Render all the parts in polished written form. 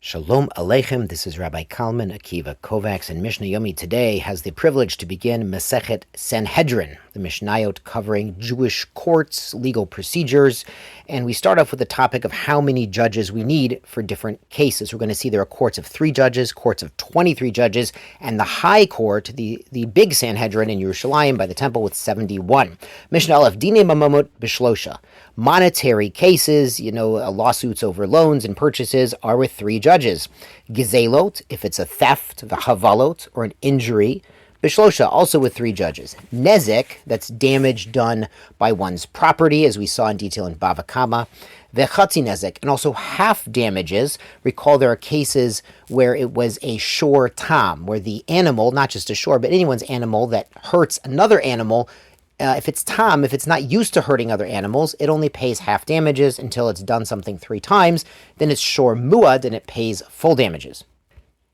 Shalom Aleichem, this is Rabbi Kalman Akiva Kovacs, and Mishnah Yomi today has the privilege to begin Masechet Sanhedrin, the Mishnayot covering Jewish courts, legal procedures, and we start off with the topic of how many judges we need for different cases. We're going to see there are courts of 3 judges, courts of 23 judges, and the high court, the big Sanhedrin in Yerushalayim by the temple with 71. Mishnah Aleph, Dine Mamamot Bishlosha. Monetary cases, lawsuits over loans and purchases are with 3 judges. Gizelot, if it's a theft, v'havalot, or an injury, Bishlosha, also with 3 judges. Nezek, that's damage done by one's property, as we saw in detail in Bava Kama. Vechatzi nezek, and also half damages. Recall there are cases where it was a shor tam, where the animal, not just a shor, but anyone's animal that hurts another animal, if it's tam, if it's not used to hurting other animals, it only pays half damages until it's done something 3 times. Then it's shor muad, and it pays full damages.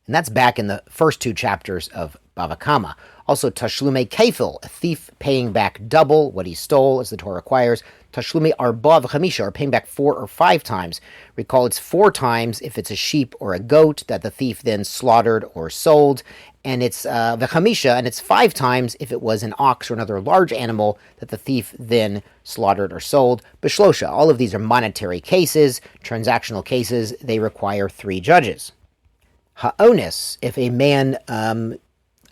And that's back in the first 2 chapters of Bava Kama. Also, tashlume kefil, a thief paying back double what he stole, as the Torah requires. Tashlume arba v'chamisha, or paying back 4 or 5 times. Recall it's 4 times if it's a sheep or a goat that the thief then slaughtered or sold. And it's v'chamisha, and it's 5 times if it was an ox or another large animal that the thief then slaughtered or sold. Bishlosha, all of these are monetary cases, transactional cases. They require 3 judges. Ha'onis, if a man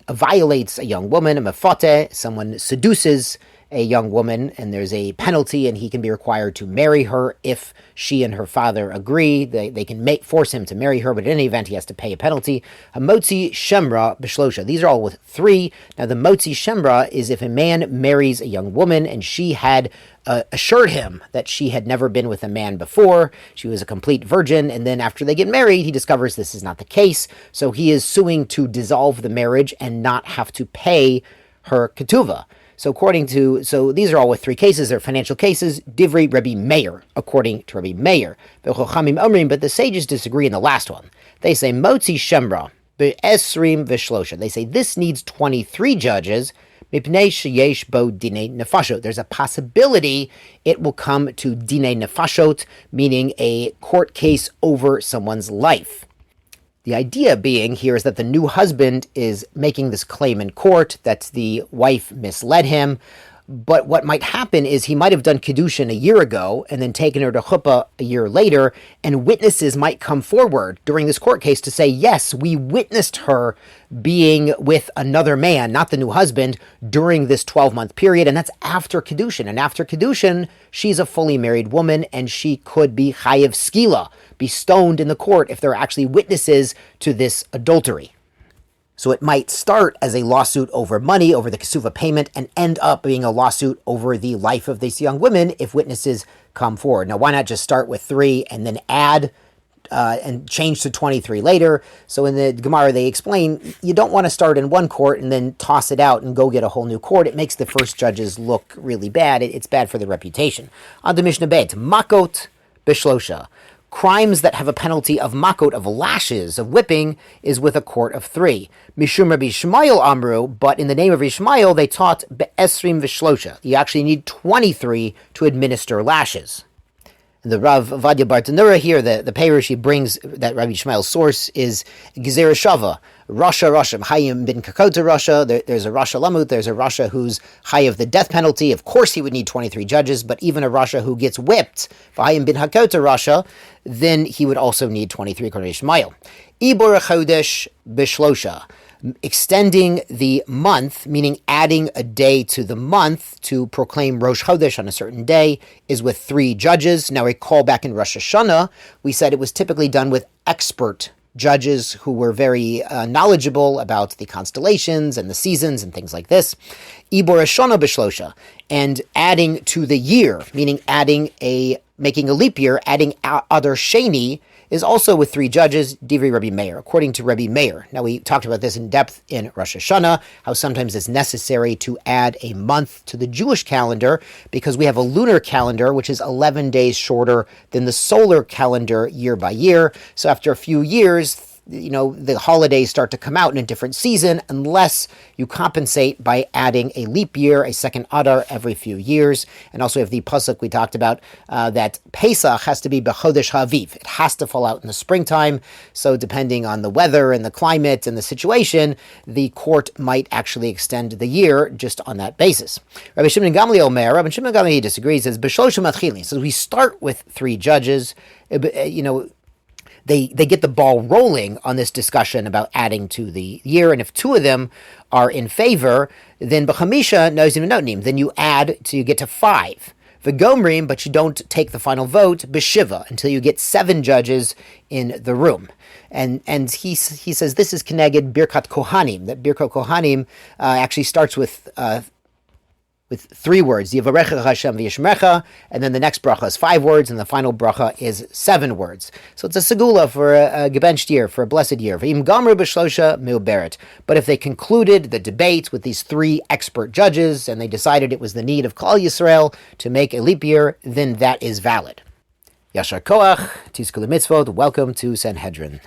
violates a young woman, a mefate, someone seduces a young woman, and there's a penalty, and he can be required to marry her if she and her father agree. They can force him to marry her, but in any event, he has to pay a penalty. A motzi shemra bishlosha. These are all with 3. Now, the motzi shemra is if a man marries a young woman, and she had assured him that she had never been with a man before. She was a complete virgin, and then after they get married, he discovers this is not the case, so he is suing to dissolve the marriage and not have to pay her ketuvah. So these are all with 3 cases. They're financial cases. Divrei Rabbi Meir, according to Rabbi Meir. But the sages disagree in the last one. They say motzi shemra be'esrim v'shlosha. They say this needs 23 judges. Mipnei sheyesh bo dinei nefashot. There's a possibility it will come to dinei nefashot, meaning a court case over someone's life. The idea being here is that the new husband is making this claim in court that the wife misled him. But what might happen is he might have done Kiddushin a year ago and then taken her to chuppah a year later, and witnesses might come forward during this court case to say, yes, we witnessed her being with another man, not the new husband, during this 12-month period, and that's after Kiddushin. And after Kiddushin, she's a fully married woman, and she could be chayev skila, be stoned in the court if there are actually witnesses to this adultery. So it might start as a lawsuit over money, over the kesuva payment, and end up being a lawsuit over the life of these young women if witnesses come forward. Now, why not just start with 3 and then add and change to 23 later? So in the Gemara, they explain, you don't want to start in one court and then toss it out and go get a whole new court. It makes the first judges look really bad. It's bad for their reputation. On to Mishnah Bet, makot bishlosha. Crimes that have a penalty of makot, of lashes, of whipping, is with a court of 3. Mishum Rabbi Shmuel Amru, but in the name of Ishmael, they taught be'esrim v'shlosha. You actually need 23 to administer lashes. The Rav Vadia Bartanura here, the Peirush he brings, that Rabbi Shmuel's source is Gezerah Shava, Rasha, Hayim bin Kakota Rasha. There's a Rasha Lamut, there's a Rasha who's high of the death penalty. Of course he would need 23 judges, but even a Rasha who gets whipped, Hayim bin Hakota Rasha, then he would also need 23 according to Ishmael. Ibor Chodesh Bishlosha. Extending the month, meaning adding a day to the month to proclaim Rosh Chodesh on a certain day, is with 3 judges. Now recall back in Rosh Hashanah, we said it was typically done with expert judges who were very knowledgeable about the constellations and the seasons and things like this. Ibor Hashanah Bishlosha, and adding to the year, meaning making a leap year, adding other Sheni, is also with 3 judges, Divrei Rabbi Meir, according to Rabbi Meir. Now, we talked about this in depth in Rosh Hashanah, how sometimes it's necessary to add a month to the Jewish calendar because we have a lunar calendar, which is 11 days shorter than the solar calendar year by year. So after a few years, the holidays start to come out in a different season unless you compensate by adding a leap year, a second Adar every few years. And also we have the pasuk we talked about that Pesach has to be b'chodesh Haviv. It has to fall out in the springtime. So depending on the weather and the climate and the situation, the court might actually extend the year just on that basis. Rabbi Shimon Gamliel Omer, Rabbi Shimon Gamliel disagrees, says b'shloshim matchilin. So we start with 3 judges. They get the ball rolling on this discussion about adding to the year, and if 2 of them are in favor, then b'chamisha nozim notim. Then you add till you get to 5. V'gomrim, but you don't take the final vote b'shiva until you get 7 judges in the room. And he says this is keneged birkat kohanim. That birkat kohanim actually starts with 3 words, Yivarecha Hashem v'yishmerecha, and then the next bracha is 5 words, and the final bracha is 7 words. So it's a segula for a gebenched year, for a blessed year. V'im gamru b'shlosha mi'uberet. But if they concluded the debate with these 3 expert judges, and they decided it was the need of Klal Yisrael to make a leap year, then that is valid. Yashar koach, tizku l'mitzvot, welcome to Sanhedrin.